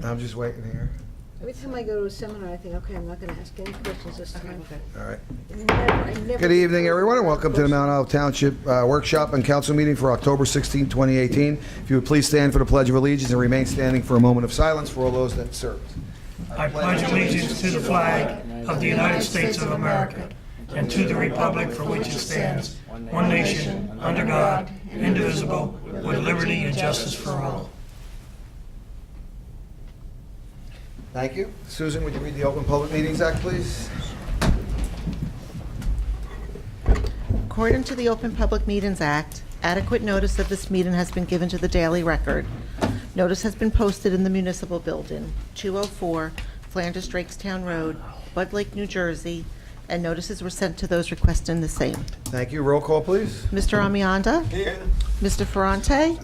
I'm just waiting here. Every time I go to a seminar, I think, okay, I'm not gonna ask any questions this time. All right. I never. Good evening, everyone, and welcome to the Mount Olive Township Workshop and Council Meeting for October 16, 2018. If you would please stand for the Pledge of Allegiance and remain standing for a moment of silence for all those that served. I pledge allegiance to the flag of the United States of America and to the republic for which it stands, one nation, under God, indivisible, with liberty and justice for all. Thank you. Susan, would you read the Open Public Meetings Act, please? According to the Open Public Meetings Act, adequate notice of this meeting has been given to the Daily Record. Notice has been posted in the Municipal Building, 204 Flanders Drakestown Road, Bud Lake, New Jersey, and notices were sent to those requesting the same. Thank you. Roll call, please. Mr. Amianda? Here. Mr. Ferrante?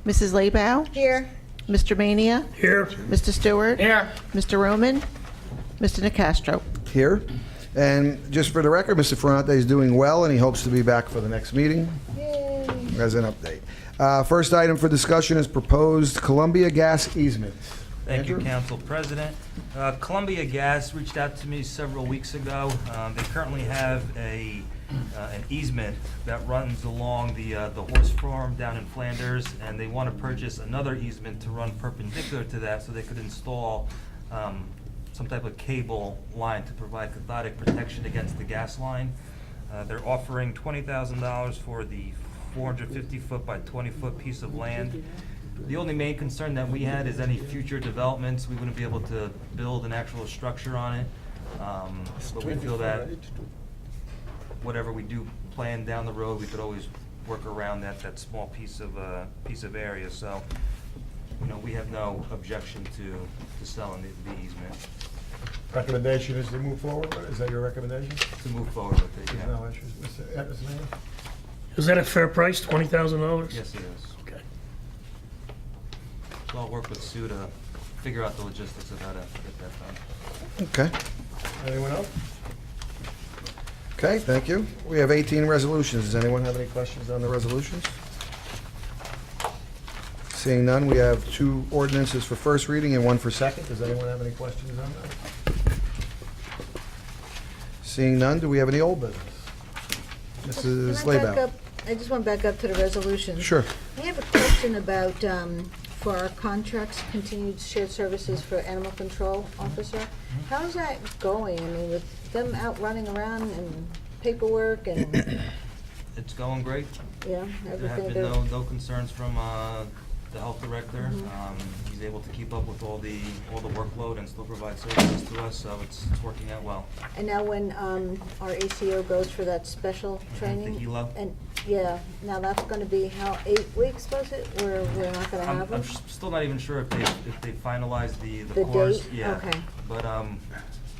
Mrs. Laybow? Here. Mr. Mania? Here. Mr. Stewart? Here. Mr. Roman? Mr. Nacastro? Here. And just for the record, Mr. Ferrante is doing well, and he hopes to be back for the next meeting Yay. as an update. First item for discussion is proposed Columbia Gas easement. Thank you, Andrew? Council President. Columbia Gas reached out to me several weeks ago. They currently have an easement that runs along the horse farm down in Flanders, and they want to purchase another easement to run perpendicular to that so they could install some type of cable line to provide cathodic protection against the gas line. They're offering $20,000 for the 450-foot by 20-foot piece of land. The only main concern that we had is any future developments, we wouldn't be able to build an actual structure on it. But we feel that whatever we do plan down the road, we could always work around that small piece of area. So, you know, we have no objection to selling the easement, Recommendation is to move forward with it? Is that your recommendation? to move forward with it, There's yeah. no issues. Mr. Evans, Is that a fair price, $20,000? Yes, it is. Okay. So I'll work with Sue to figure out the logistics of how to get that done. Okay. Anyone else? Okay, thank you. We have 18 resolutions. Does anyone have any questions on the resolutions? Seeing none, we have 2 ordinances for first reading and 1 for second. Does anyone have any questions on that? Seeing none, do we have any old business? Mrs. Can I back Laybow? up? I just want to back up to the resolution. Sure. I have a question about, for our contracts, continued shared services for animal control officer. How's that going? I mean, with them out running around and paperwork and, It's going great. yeah, There have everything. been no concerns from the health director. He's able to keep up with all the workload and still provide services to us, so it's working out well. And now when our ACO goes for that special training? helo? And, yeah, now that's gonna be how, 8 weeks, was it, where we're not gonna have them? Still not even sure if they finalized the The course. date? Yeah. Okay. But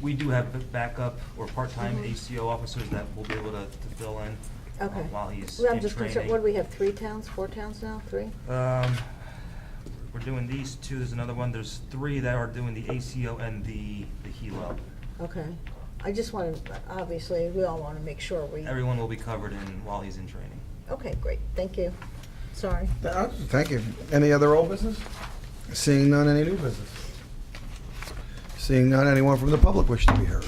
we do have backup or part-time ACO officers that will be able to fill in Okay. while he's Well, I'm in just concerned, training. what do we have, 3 towns, 4 towns now, 3? We're doing these 2, there's another one, there's 3 that are doing the ACO and the helo. Okay. I just wanted, obviously, we all wanna make sure we, Everyone will be covered while he's in training. okay, great, thank you. Sorry. Thank you. Any other old business? Seeing none, any new business? Seeing none, anyone from the public wish to be heard?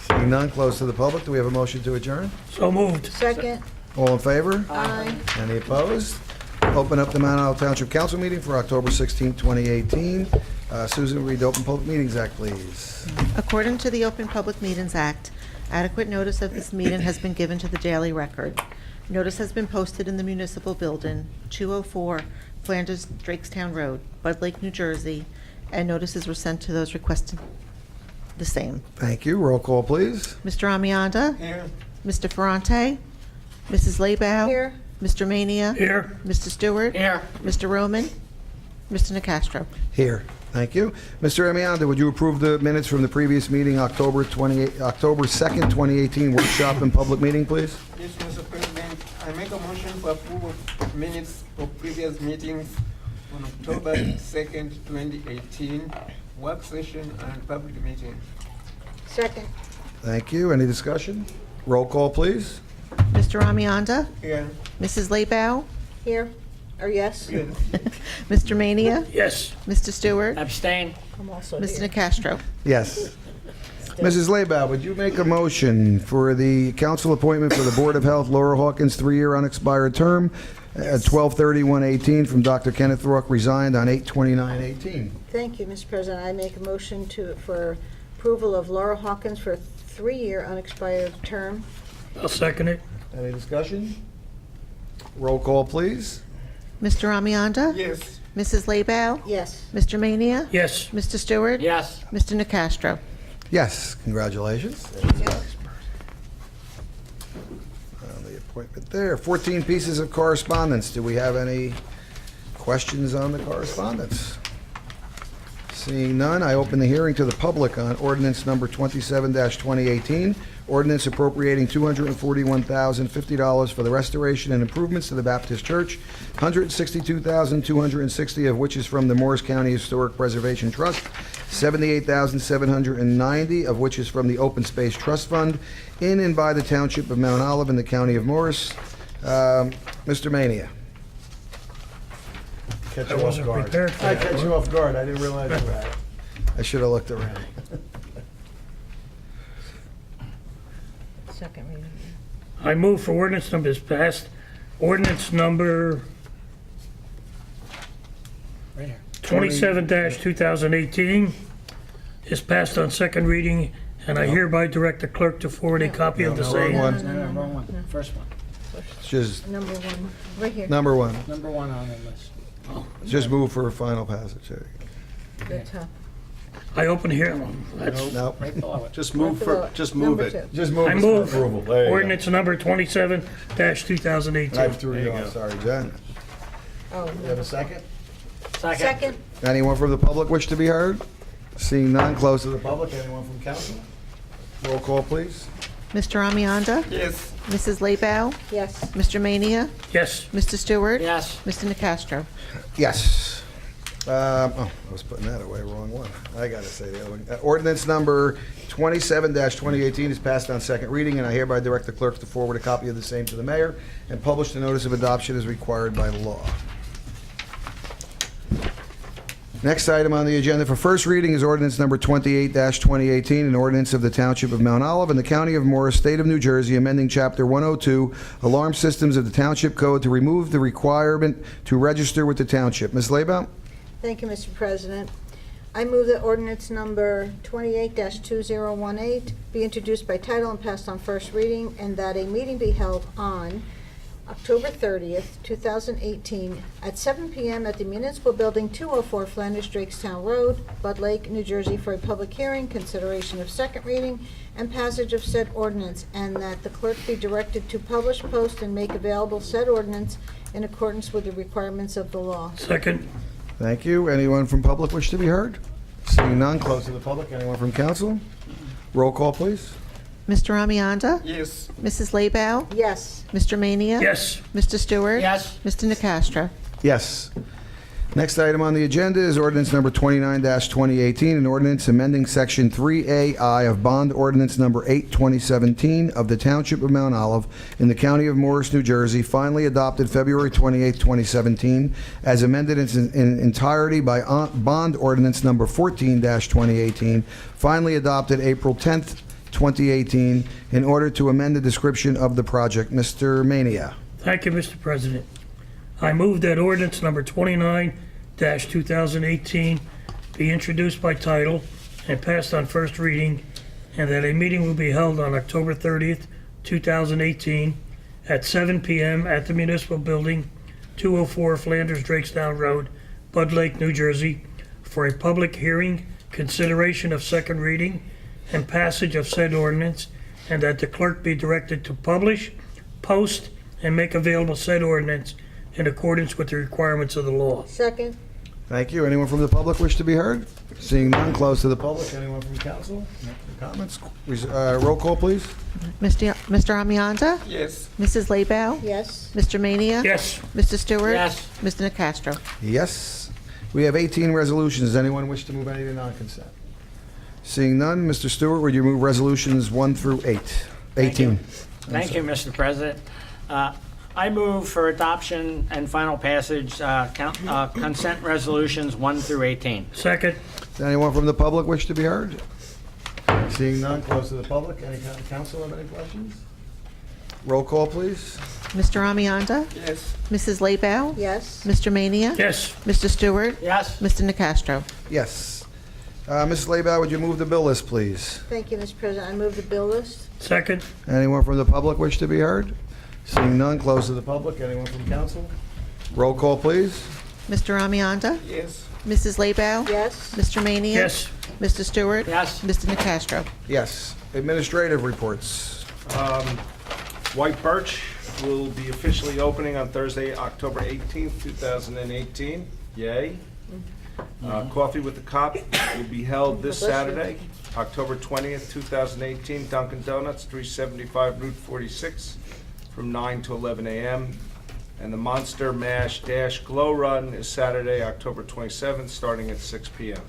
Seeing none, close to the public. Do we have a motion to adjourn? So moved. Second? All in favor? Aye. Any opposed? Open up the Mount Olive Township Council meeting for October 16, 2018. Susan, read the Open Public Meetings Act, please. According to the Open Public Meetings Act, adequate notice of this meeting has been given to the Daily Record. Notice has been posted in the Municipal Building, 204 Flanders Drakestown Road, Bud Lake, New Jersey, and notices were sent to those requesting the same. Thank you. Roll call, please. Mr. Amianda? Here. Mr. Ferrante? Mrs. Laybow? Here? Mr. Mania? Here. Mr. Stewart? Here. Mr. Roman? Mr. Nacastro? Here. Thank you. Mr. Amianda, would you approve the minutes from the previous meeting, October 2nd, 2018, workshop and public meeting, please? Yes, Mr. President, I make a motion for approval of minutes of previous meetings on October 2nd, 2018, work session and public meeting. Second? Thank you. Any discussion? Roll call, please. Mr. Amianda? Here. Mrs. Laybow? Here? Or yes? Mr. Mania? Yes. Mr. Stewart? Abstain. I'm also Mr. here. Nacastro? Yes. Mrs. Laybow, would you make a motion for the council appointment for the Board of Health, Laura Hawkins, 3-year unexpired term, at 12/31/18, from Dr. Kenneth Rourke, resigned on 8/29/18? Thank you, Mr. President. I make a motion for approval of Laura Hawkins for a 3-year unexpired term. I'll second it. Any discussion? Roll call, please. Mr. Amianda? Yes. Mrs. Laybow? Yes. Mr. Mania? Yes. Mr. Stewart? Yes. Mr. Nacastro? Yes, congratulations. The appointment there. 14 pieces of correspondence. Do we have any questions on the correspondence? Seeing none, I open the hearing to the public on ordinance number 27-2018, ordinance appropriating $241,050 for the restoration and improvements to the Baptist Church, $162,260 of which is from the Morris County Historic Preservation Trust, $78,790 of which is from the Open Space Trust Fund, in and by the Township of Mount Olive in the County of Morris. Mr. Mania. Catch I you off wasn't guard. prepared for I that catch you one. off guard. I didn't realize you had it. I should have looked around. Second reading. I move for ordinance number is passed. Ordinance number Right here. 27-2018 is passed on second reading, and I hereby direct the clerk to forward a copy of the No, same. wrong one. No, wrong one. First one. It's just Number 1, right here. number one. Number 1 on the list. Just move for a final passage. There you The top. I open here, that's, go. Nope. Right below it. Just move for, just move Number it. 2. Just move I it for move approval. There you go. ordinance number I 27-2018. threw you off. Sorry, Jen. Oh, You have a second? second. Anyone from the public wish to be heard? Seeing none, close to the public. Anyone from council? Roll call, please. Mr. Amianda? Yes. Mrs. Laybow? Yes. Mr. Mania? Yes. Mr. Stewart? Yes. Mr. Nacastro? Yes. I was putting that away, wrong one. I gotta say the other one. Ordinance number 27-2018 is passed on second reading, and I hereby direct the clerk to forward a copy of the same to the mayor and publish the notice of adoption as required by law. Next item on the agenda for first reading is ordinance number 28-2018, an ordinance of the Township of Mount Olive and the County of Morris, State of New Jersey, amending Chapter 102, Alarm Systems of the Township Code to remove the requirement to register with the township. Ms. Laybout? Thank you, Mr. President. I move that ordinance number 28-2018 be introduced by title and passed on first reading, and that a meeting be held on October 30th, 2018, at 7 p.m. at the Municipal Building, 204 Flanders Drakestown Road, Bud Lake, New Jersey, for a public hearing, consideration of second reading, and passage of said ordinance, and that the clerk be directed to publish, post, and make available said ordinance in accordance with the requirements of the law. Second. Thank you. Anyone from public wish to be heard? Seeing none, close to the public. Anyone from council? Roll call, please. Mr. Amianda? Yes. Mrs. Laybow? Yes. Mr. Mania? Yes. Mr. Stewart? Yes. Mr. Nacastro? Yes. Next item on the agenda is ordinance number 29-2018, an ordinance amending Section 3AI of Bond Ordinance Number 8/2017 of the Township of Mount Olive in the County of Morris, New Jersey, finally adopted February 28, 2017, as amended in entirety by Bond Ordinance Number 14-2018, finally adopted April 10th, 2018, in order to amend the description of the project. Mr. Mania. Thank you, Mr. President. I move that ordinance number 29-2018 be introduced by title and passed on first reading, and that a meeting will be held on October 30th, 2018, at 7 p.m. at the Municipal Building, 204 Flanders Drakestown Road, Bud Lake, New Jersey, for a public hearing, consideration of second reading, and passage of said ordinance, and that the clerk be directed to publish, post, and make available said ordinance in accordance with the requirements of the law. Second. Thank you. Anyone from the public wish to be heard? Seeing none, close to the public. Anyone from council? Comments? Roll call, please. Mr. Amianda? Yes. Mrs. Laybow? Yes. Mr. Mania? Yes. Mr. Stewart? Yes. Mr. Nacastro? Yes. We have 18 resolutions. Does anyone wish to move any to non-consent? Seeing none, Mr. Stewart, would you move resolutions 1 through 8? 18. Thank you, Mr. President. I move for adoption and final passage, consent resolutions 1 through 18. Second. Does anyone from the public wish to be heard? Seeing none, close to the public. Any council have any questions? Roll call, please. Mr. Amianda? Yes. Mrs. Laybow? Yes. Mr. Mania? Yes. Mr. Stewart? Yes. Mr. Nacastro? Yes. Mrs. Laybow, would you move the bill list, please? Thank you, Mr. President. I move the bill list. Second. Anyone from the public wish to be heard? Seeing none, close to the public. Anyone from council? Roll call, please. Mr. Amianda? Yes. Mrs. Laybow? Yes. Mr. Mania? Yes. Mr. Stewart? Yes. Mr. Nacastro? Yes. Administrative reports. White Birch will be officially opening on Thursday, October 18th, 2018. Yay. Coffee with the Cop will be held this Saturday, October 20th, 2018, Dunkin' Donuts, 375 Route 46, from 9 to 11 a.m. And the Monster Mash Dash Glow Run is Saturday, October 27th, starting at 6 p.m.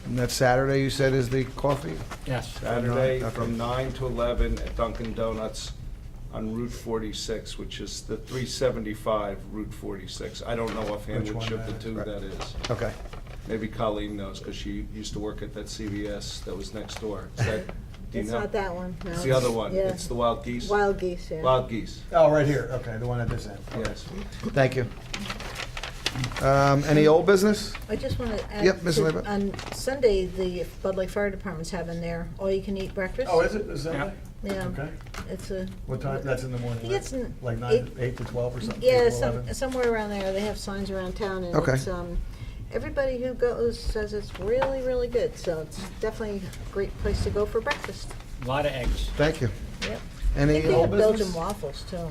And that Saturday, you said, is the coffee? Yes. Saturday Okay. from 9 to 11 at Dunkin' Donuts on Route 46, which is the 375 Route 46. I don't know offhand Which which one of the that is, two right. that is. Okay. Maybe Colleen knows, because she used to work at that CVS that was next door. Is that, do you It's know? not that one, no. It's the other one. Yeah. It's the Wild Geese? Wild geese, yeah. Wild Geese, Oh, right here. Okay, the one at this end. yes. Thank you. Any old business? I just want to add. Yep, Ms. to- Lambert. On Sunday, the Bud Lake Fire Department's having their all-you-can-eat breakfast. Oh, is it? Is that Yeah. right? Yeah. Okay. It's a. What time? That's in the morning, I think right? it's in Like eight- 8 to 12 or something? 8 Yeah, to 11? somewhere around there. They have signs around town, and Okay. it's, everybody who goes says it's really, really good. So it's definitely a great place to go for breakfast. A lot of eggs. Thank you. Yep. I Any think they old have Belgian business? waffles too.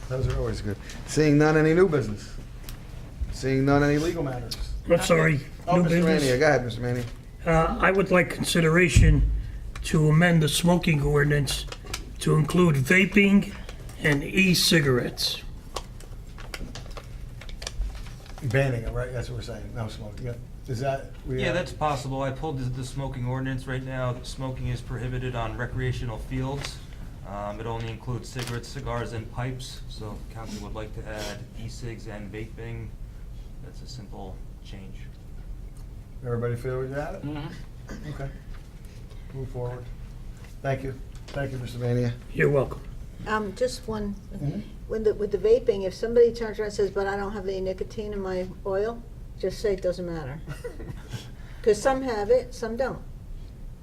Those are always good. Seeing none, any new business? Seeing none, any legal matters? I'm sorry. Oh, New Mr. business. Mania, go ahead, Mr. Mania. I would like consideration to amend the smoking ordinance to include vaping and e-cigarettes. Banning it, right? That's what we're saying. No smoking. Yeah. Is that? Yeah, that's possible. I pulled the smoking ordinance right now. Smoking is prohibited on recreational fields. It only includes cigarettes, cigars, and pipes. So if council would like to add e-cigs and vaping, that's a simple change. Everybody feel where you're at it? Mhm. Okay. Move forward. Thank you. Thank you, Mr. Mania. You're welcome. Just one, Mhm. with the vaping, if somebody turns around and says, but I don't have any nicotine in my oil, just say it doesn't matter. Because some have it, some don't.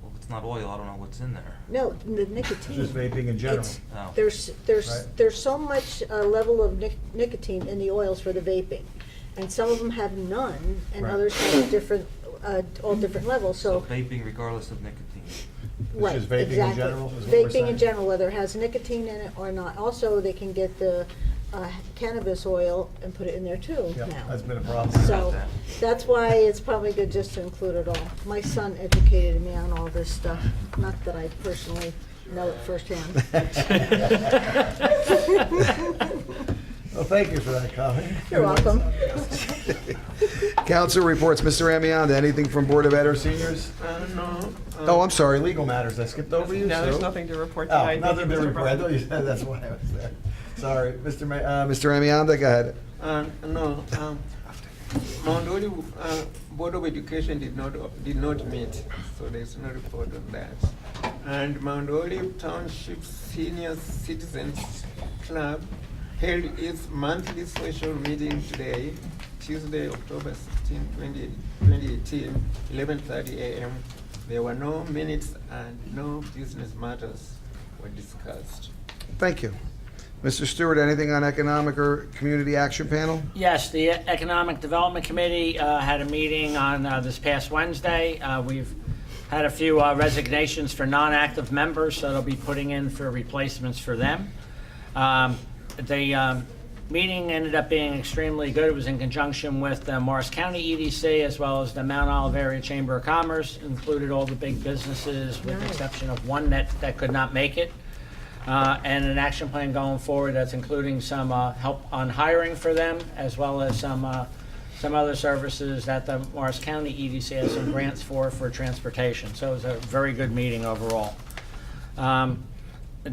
Well, if it's not oil, I don't know what's in there. No, the nicotine. Just vaping in general. It's- Oh. Right. There's so much level of nicotine in the oils for the vaping. And some of them have none, and Right. others have different, all different levels, So so. vaping regardless of nicotine. It's just vaping in Exactly. general, is what we're Vaping saying? in general, whether it has nicotine in it or not. Also, they can get the cannabis oil and put it in there too Yeah, now. that's been a problem. So, that. that's why it's probably good just to include it all. My son educated me on all this stuff, not that I personally know it firsthand. Well, thank you for that comment. You're welcome. Council reports, Mr. Amianda, anything from Board of Ed or seniors? No. Oh, I'm sorry, legal matters, I skipped over you, No, there's Sue? nothing to report Oh, tonight. Thank nothing you, to Mr. report, I thought you said, that's why I was there. Sorry, Mr. Amianda, go ahead. No, Mount Olive Board of Education did not meet, so there's no report on that. And Mount Olive Township Senior Citizens Club held its monthly special meeting today, Tuesday, October 16, 2018, 11:30 a.m. There were no minutes and no business matters were discussed. Thank you. Mr. Stewart, anything on Economic or Community Action Panel? Yes, the Economic Development Committee had a meeting on this past Wednesday. We've had a few resignations for non-active members, so they'll be putting in for replacements for them. The meeting ended up being extremely good. It was in conjunction with the Morris County EDC as well as the Mount Olive Area Chamber of Commerce. Included all the big businesses with the Nice. exception of one that could not make it. And an action plan going forward that's including some help on hiring for them, as well as some other services that the Morris County EDC has some grants for transportation. So it was a very good meeting overall.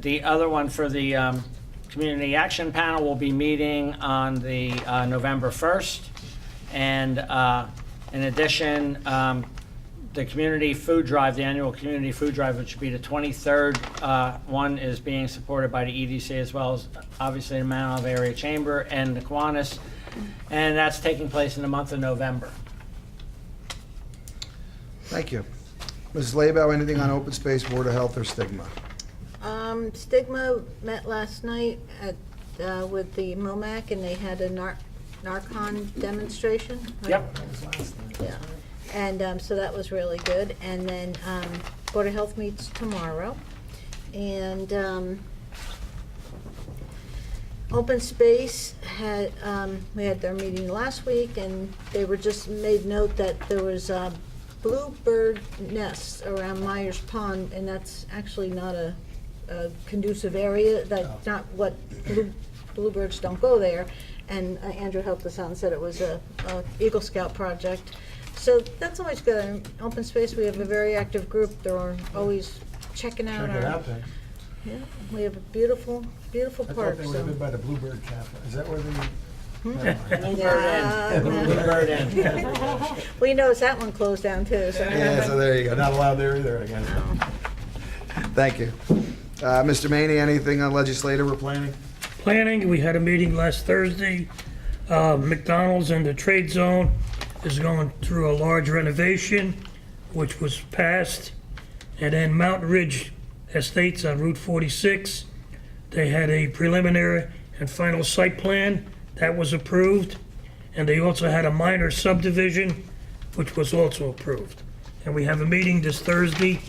the other one for the Community Action Panel will be meeting on the November 1st. And in addition, the Community Food Drive, the annual Community Food Drive, which would be the 23rd one, is being supported by the EDC as well as obviously the Mount Olive Area Chamber and the Kiwanis. And that's taking place in the month of November. Thank you. Mrs. Laybow, anything on open space, Board of Health, or stigma? Stigma met last night at, with the MOMAC, and they had a Narcan demonstration. right? Yep. Yeah, and so that was really good. And then Board of Health meets tomorrow. And Open Space had, we had their meeting last week, and they were just made note that there was bluebird nests around Myers Pond, and that's actually not a conducive area. That's not what, bluebirds don't go there. And Andrew helped us out and said it was a Eagle Scout project. So that's always good. In Open Space, we have a very active group. They're always checking out our. Yeah, we have a beautiful, beautiful park, so. by the Bluebird Cafe. Is that where the? Yeah, Bluebird Inn. Well, you notice that one closed down too, so. Yeah, so there you go. Not allowed there either, I guess. Thank you. Mr. Maney, anything on legislative or planning? Planning, we had a meeting last Thursday. McDonald's in the trade zone is going through a large renovation, which was passed. And then Mountain Ridge Estates on Route 46, they had a preliminary and final site plan that was approved. And they also had a minor subdivision, which was also approved. And we have a meeting this Thursday,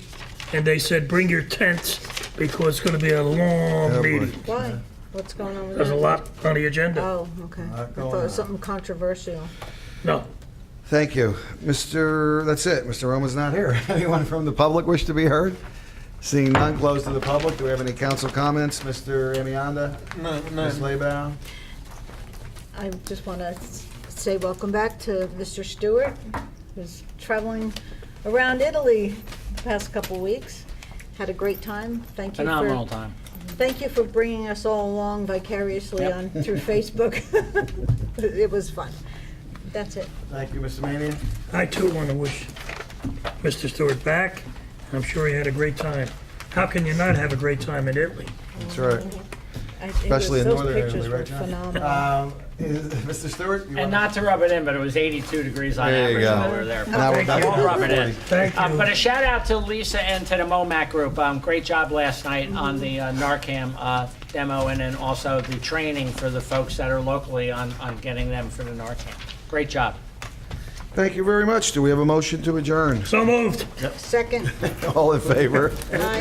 and they said, bring your tents, because it's gonna be a long boy. meeting. Why? What's going on with that? There's a lot on the agenda. Oh, okay. I thought it going was something controversial. No. Thank you. That's it. Mr. Roma's not here. Anyone from the public wish to be heard? Seeing none, close to the public. Do we have any council comments? Mr. Amianda? No, Ms. Laybow? I just want to say welcome back to Mr. Stewart, who's traveling around Italy the past couple weeks. Had a great time. Thank you Phenomenal for, time. thank you for bringing us all along vicariously Yep. on through Facebook. It was fun. That's it. Thank you, Mr. Maney. I too want to wish Mr. Stewart back. I'm sure he had a great time. How can you not have a great time in Italy? That's right. Especially in those northern pictures Italy, were right, John? phenomenal. Mr. Stewart? you And want- not to rub it in, but it was 82 degrees on There you average go. when we were there. Now we're back I won't to rub it in. 40. Thank you. But a shout out to Lisa and to the MOMAC group. Great job last night on the Narcan demo, and then also the training for the folks that are locally on getting them for the Narcan. Great job. Thank you very much. Do we have a motion to adjourn? So moved. Second. All in favor? Aye.